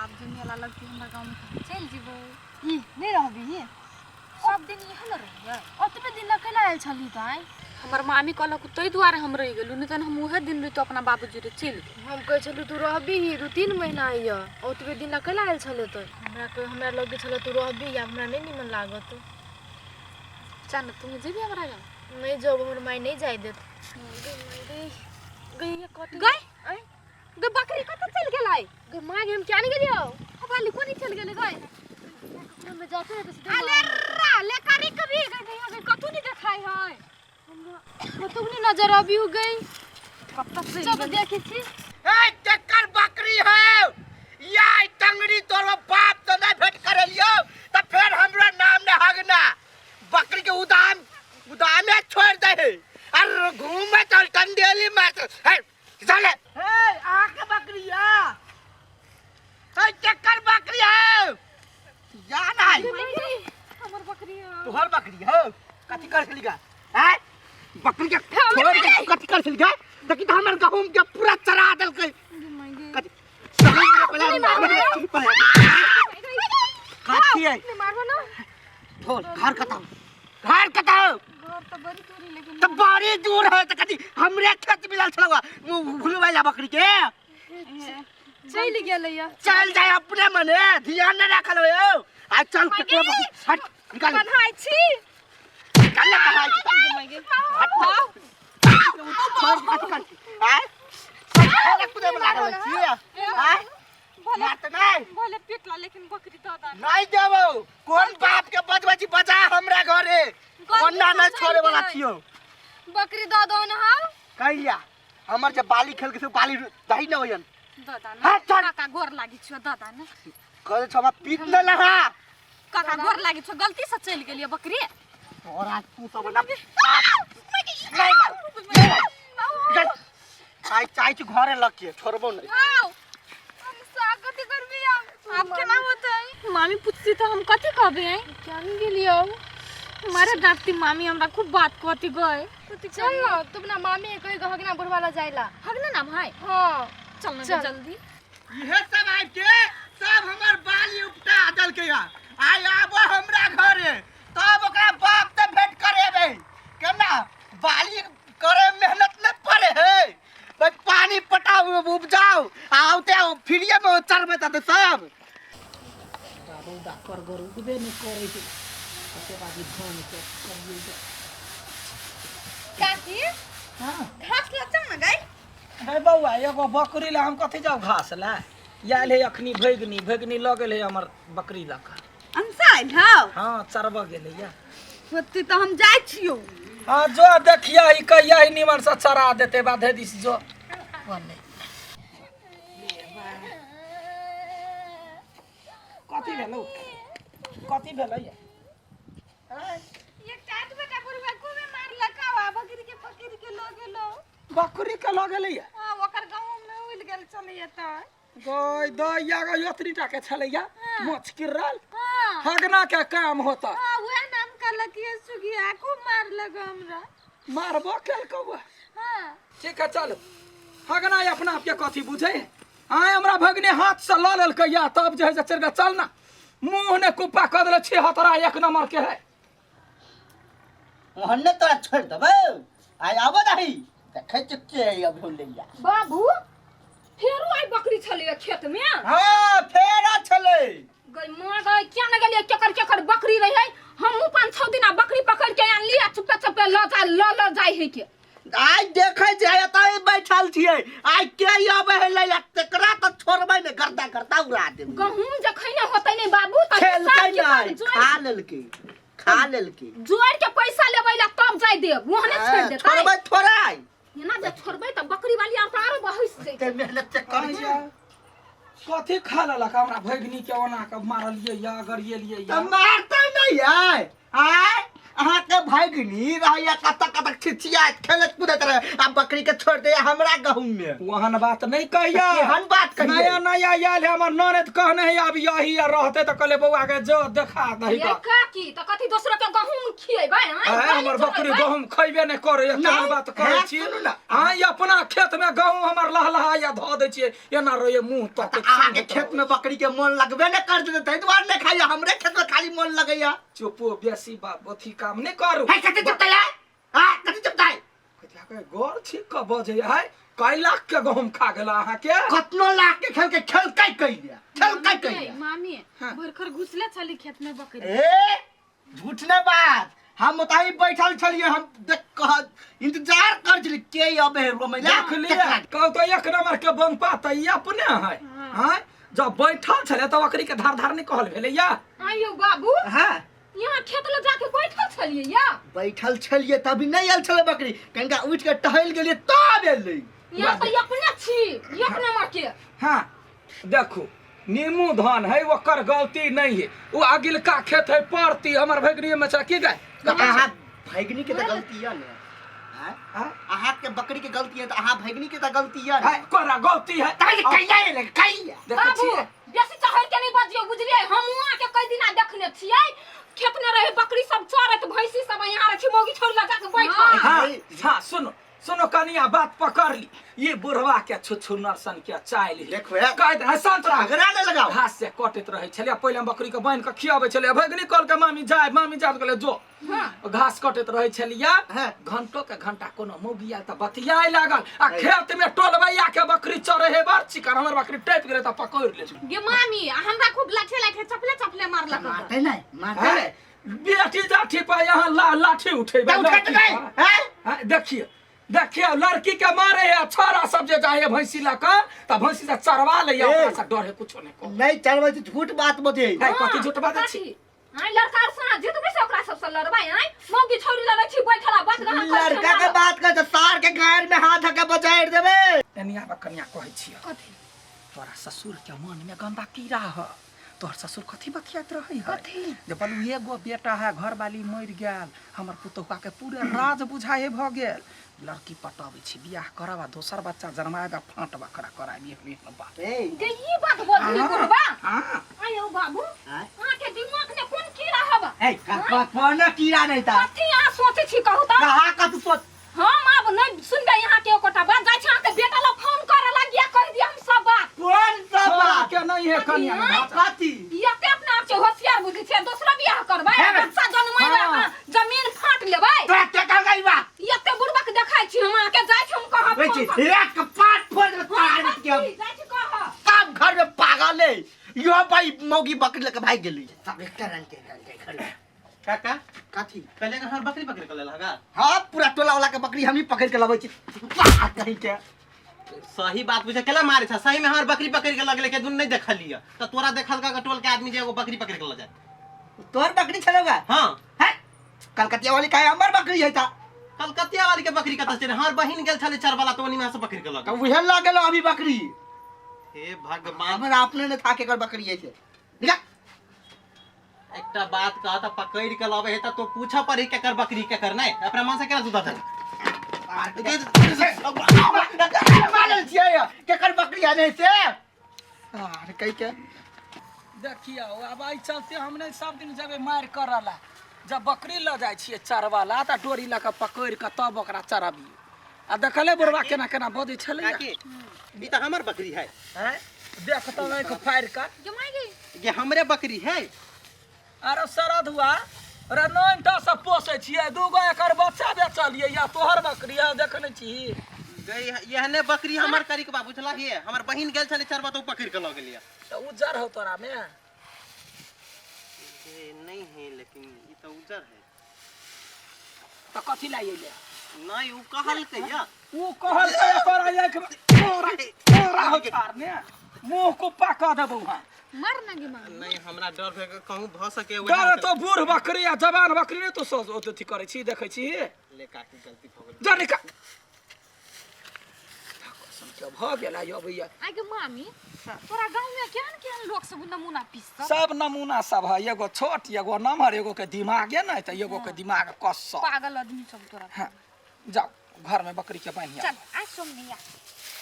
आप जो मेला लगती हमरा गांव में चल जीबो। ई नहीं रहबी ही सब दिन यही न रहिए। ओतबे दिन ला केना आयल छली ताई हमर मामी कहलक तई दुआरे हम रह गेलु नहीं त हम उहे दिन तो अपना बाबूजी रे चल गेल। हम कह छलु तू रहबी ही 2-3 महीना आइया ओतबे दिन ला केना आयल छले त हमरा लगे छले तू रहबी या हमरा नहीं निमन लागत चल तुम जेबी हमरा गांव नहीं जब हमर माई नहीं जाय देत गई कट गई ग बकरी कत चल गेलै ग माई हम क्या नहीं गेलियो हवाली कोनी चल गेलै गई हम जाते हैं तो अले रा ले करी कभी गई कतु नहीं देखाई है कतु नहीं नजर आबी हो गई कब तक से जब देखी छी ए टक्कर बकरी है या टंगड़ी तोर बाप तो नहीं भेट करे लियो त फिर हमरा नाम ने हगना बकरी के उदामे छोड़ दे और घूमे चल टंडेली में है चले ए आके बकरी आ ए टक्कर बकरी है या नहीं हमर बकरी है तोहर बकरी है कथि कर चलीगा हैं बकरी के छोड़ के कथि कर चलीगा देखि त हमर गहूम के पूरा चरा देल के कथि कथि है मारबो ना ढोल घर कताओ घर कताओ घर तो बड़ी दूरी लेकिन तो बड़ी दूर है तो कथि हमरे खेत मिलल छलवा भूलवाइला बकरी के चल गेलैया चल जाए अपने मने ध्यान न रखल हो आ चल के हट निकाल बन्हाई छी निकाल ले कहां हट छोड़ कथि कर आ सब कुछ में लागल छी आ मारत नहीं भले पिटला लेकिन बकरी दादा नहीं देबो कौन बाप के बजबची बजा हमरा घरे ओन्ना नहीं छोड़े वाला छियो बकरी दादा न हां कहिया हमर जे बाली खेल के से बाली दही न होयन दादा हाँ, ना चल। काका गोर लागी छ दादा ना कल छमा पीट न लहा काका गोर लागी छ गलती से चल गेलिए बकरी और आज तू सब ना चाय चाय के घरे लग के छोड़बो नहीं आओ हम स्वागत करबी आप केना होतै मामी पूछती तो हम कथि कहबे हैं क्या नहीं गेलियो हमारे डांटती मामी हमरा खूब बात कहती गए चल ना तुम ना मामी कहि गहगना बुढ़वाला जाइला हगना ना भाई हां चल ना चल। जल्दी इहे सब आइ के सब हमर बाली उपटा दल के आइ आबो हमरा घरे तब ओकरा बाप से भेंट करेबे केना बाली करे मेहनत न पड़े है भाई पानी पटाओ उपजाओ आउते फ्रीए में चरबे त सब दादा कर गरु उबे न करे छै ओते बाजी धान के करिए काकी हां घास ला चल ना गई हे बौआ एगो बकरी ला हम कथि जाऊ घास ला याल है अखनी भगनी ल गेल है हमर बकरी ला का अंसाइल हां हां चरबा गेलै या होती तो हम जाय छियो हां जो देखिया ई कहिया ही निमन से चरा देते बाधे दिस जो बने कथि भेलौ कथि भेलै ये टाट बेटा बुढ़वा खूबे मार लकावा बकरी के पकड़ के ल गेलो बकरी के ल गेलै या हां ओकर गांव में उल गेल चले त गय दया ग योतरी टा के छलै या मोच किरल हां हगना के काम होता हां वे नाम कहला कि सुगिया खूब मार लगा हमरा मारबो केल कौआ हां ठीक है चल हगना अपना आप के कथी बुझे हां हमरा भगने हाथ से ल लेल कहिया तब जे है से चल चल ना मुंह ने कुप्पा क देले छे हतरा एक नंबर के है मोहन्ने तोरा छोड़ देबो आइ आबो नहीं देखे चुके अब भूलैया बाबू फेरो आई बकरी छले खेत में हां फेरा छले गई मां गई क्या न गेलिए केकर बकरी रही है हम 5-6 दिन बकरी पकड़ के आन लिया चुपे चुपे ल जाई है के आई देखे जे एतै बैठल छियै आई के आबे है ले तकरा त छोड़बै ने गर्दा करता उड़ा देब गहूम जखै न होतै नै बाबू त खेलकै नहीं खा लेलकै जोड़ के पैसा लेबै ला तब जाय देब ओहने छोड़ देतै छोड़बै थोड़ाई एना जे छोड़बै त बकरी वाली और आरो बहिस जैतै ते मेहनत से कर कथि खा लेलक हमरा भगनी के ओना के मारलिए या गरिएलिए या त मारतै नहीं है आय अहाँ के भागनी रहिया कतक छिछिया खेलत कूदत रहे अब बकरी के छोड़ दे हमरा गहूं में वहन बात नहीं कहिया केहन बात कहिए नया नया आयल है हमर ननद कहने है अब यही रहते तो कहले बउआ के जो देखा दही ये काकी त कथी दोसरा के गहूम खिएबै हमर बकरी गहूम खइबे नहीं करे केहन बात कहै छी हां ये अपना खेत में गहूम हमर लहलहा या ध दै छियै एना रोए मुंह तक आगे खेत में बकरी के मन लगबे न कर दे तै द्वार नहीं खाइया हमरे खेत में खाली मन लगैया चुपो बेसी बात अथी काम नहीं करू है कते चुपताय हां कते चुपताय कथिया के गोर ठीक क बजे है कई लाख के गहूम खा गेला अहाँ के कतनो लाख के खेल कई कइया खेल कई कइया मामी भरखर घुसले चली खेत में बकरी ए झूठ न बात हम ओताही बैठल छलिए हम देख कह इंतजार कर छलिए के अबे रोमैला देख लिए कहू तो एक नंबर के बनपा त ई अपने है हां जब बैठल छले त बकरी के धार धार नहीं कहल भेले या आइयो बाबू हां यहाँ खेत ले जाके बैठल छलिए या बैठल छलिए तभी नहीं आयल छले बकरी कनिका उठ के टहल गेलिए तब एलै यहाँ तो अपने छी एक नंबर के हां देखो नीमू धान है ओकर गलती नहीं है वो अगिलका खेत है पड़ती हमर भगनी में की गए अहाँ भगनी के त गलती है न अहाँ के बकरी के गलती है त अहाँ भगनी के त गलती है है कोरा गलती है तै कइया एलै कइया देख बाबू छिए बेसी चढ़ के नहीं बजियो बुझलिए हम वहां के कई दिना देखने छियै खेत में रहे बकरी सब चरत भैंसी सब यहाँ रहे छी मोगी छोड़ लगा के बैठल हां सुनो सुनो कनिया बात पकड़ ली ये बुढ़वा के छुछु नरसन के चाय ली देखो यार कह दे संतरा झगड़ा न लगाओ घास से कटत रहे छले पहले बकरी के बांध के खियाबे छले भगनी कल के मामी जाय कहले जो घास कटत रहे छलिया घंटो के घंटा कोनो मोगिया त बतियाय लागल आ खेत में टोलबैया के बकरी चरे हे बर चिकन हमर बकरी टैप गेले त पकड़ ले गे मामी हमरा खूब लाठे लाठे चपले चपले मारलक मारते नहीं बेटी जाठी पर यहाँ लाठी उठेबे देखिए देखिए लड़की के मारे है छोरा सब जे जाए भैंसी लका त भैंसी से चरवा ले अपना से डर है कुछो नहीं को नहीं चरवा झूठ बात बते है कथि झूठ बात छी आई लड़का से जितबे से ओकरा सब से लड़बाई आई मोगी छोरी लड़ै छी बैठला बात रहा लड़का के बात कर त तार के गायर में हाथ के बजाइर देबे एनिया बकनिया कहै छी कथि तोरा ससुर के मन में गंदा कीड़ा है तोहर ससुर कथी बतियात रही है जे बोलू एगो बेटा है घर वाली मर गेल हमर पुतौका के पूरे राज बुझाए भ गेल लड़की पटावे छी बियाह करावा दोसर बच्चा जन्माएगा फांट बकरा कराबी एक बात ए ये बात बोली गुरबा हां आयो बाबू हां के दिमाग में कौन कीड़ा हबा ए कौन कीड़ा नहीं था कथि आ सोचे छी कहू त कहा कत सोच हम अब नहीं सुनबे यहाँ के ओकटा बात जाय छा के बेटा ला फोन करे लगिया कह दिया हम सब बात कौन सब बात के नहीं है कनिया कथी ये के अपना आप से होशियार बुद्धि छे दूसरा बियाह करबै बच्चा जन्मैबे जमीन फाट लेबै तोरा के कर गई बात ये ते बुढ़बा के देखाई छी हम के जाय छी हम कहब बेटी एक पाट फोड़ के तार के जाय छी कह सब घर में पागल है यो भाई मौगी बकरी लेके भाग गेली सब एक रंग के घर में काका कथी पहले का हर बकरी पकड़ के लगा हां पूरा टोला वाला के बकरी हम ही पकड़ के लबै छी कहीं के सही बात बुझे केला मारे था सही में हमार बकरी पकड़ के लगले के दुन नहीं देखल लिया तो तोरा देखल का टोल के आदमी जे एगो बकरी पकड़ के ल जाए तोर बकरी चलेगा हां है कलकतिया वाली काहे हमर बकरी है ता कलकतिया वाली के बकरी कत से हमार बहिन गेल छले चार वाला तो ओनी में से पकड़ के लगा तो उहे लागल अभी बकरी हे भगवान हमर अपने ने था के कर बकरी है से निका एकटा बात कहता पकड़ के लावे है तो पूछा पर ही के कर बकरी के करना है अपना मन से क्या जुदा था मालल छियै के कर बकरी आने से अरे कई के देखियो अब आई चलते हम नहीं सब दिन जबे मार करला जब बकरी ल जाय छिए चरवाला त डोरी ल के पकड़ के तब ओकरा चराबी आ देखले बुढ़वा केना केना बदै छले ई त हमर बकरी है हैं देख त नहीं को फायर कर जमाएगी ये हमरे बकरी है अरे सरद हुआ अरे 9टा से पोसे छिए दूगो एकर बच्चा बेचलिए या तोहर बकरी है देखने छी गई यहने बकरी हमर करी के बाबू चला गए हमर बहिन गेल छले चरवा तो पकड़ के ल गेलिया तो उजर हो तोरा में ये नहीं है लेकिन ये तो उजर है तो कथी लाइले नहीं उ कहल कहिया उ कहल के तोरा एक तोरा हो छारने मुंह को पका देबो हां मर ना गे मामी नहीं हमरा डर भे कहूं भ सके डर तो बूढ़ बकरी आ जवान बकरी ने तो सोच अथी करे छी देखे छी ले काकी गलती हो गेल जाने का सन के भ गेल आइ अबैया आइ के मामी तोरा गांव में केहन लोग सब नमूना पीस सब नमूना सब है, एगो छोट एगो नमहर, एगो के दिमागे नहीं तो एगो के दिमाग कस। पागल आदमी सब तोरा। हाँ जाओ घर में बकरी के बांधिया। चल आज सोमनिया